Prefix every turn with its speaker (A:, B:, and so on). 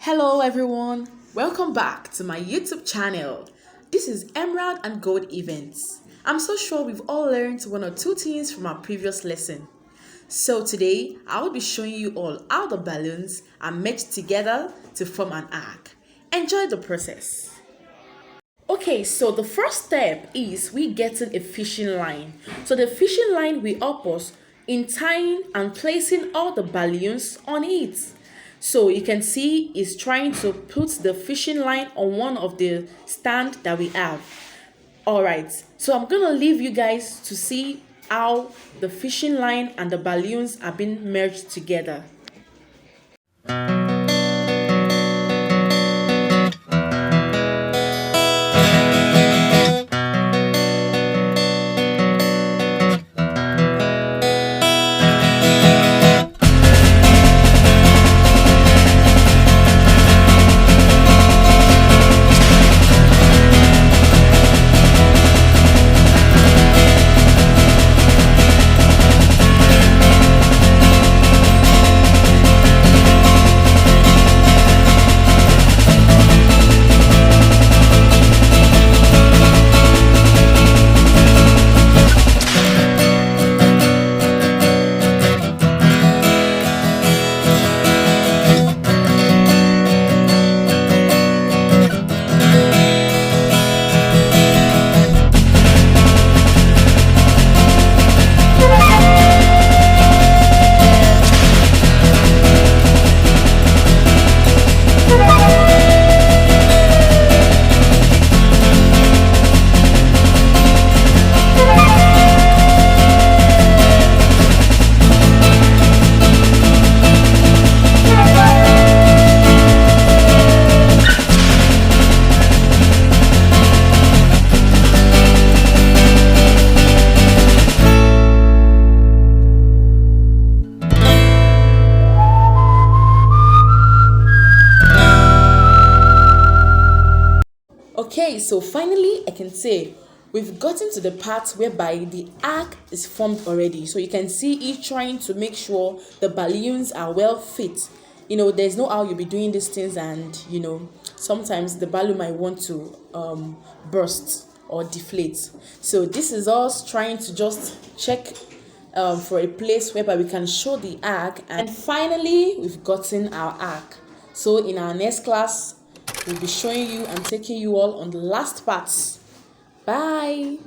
A: Hello everyone, welcome back to my YouTube channel. This is Emerald and Gold Events. I'm so sure we've all learned one or two things from our previous lesson. So today, I will be showing you all how the balloons are meshed together to form an arc. Enjoy the process. Okay, so the first step is we getting a fishing line. So the fishing line will help us in tying and placing all the balloons on it. So you can see it's trying to put the fishing line on one of the stand that we have. Alright, so I'm gonna leave you guys to see how the fishing line and the balloons are being merged together. Okay, so finally I can say we've gotten to the part whereby the arc is formed already. So you can see it trying to make sure the balloons are well fit. There's no how you'll be doing these things and sometimes the balloon might want to burst or deflate. So this is us trying to just check for a place whereby we can show the arc, and finally we've gotten our arc. So in our next class we'll be showing you and taking you all on the last parts. Bye.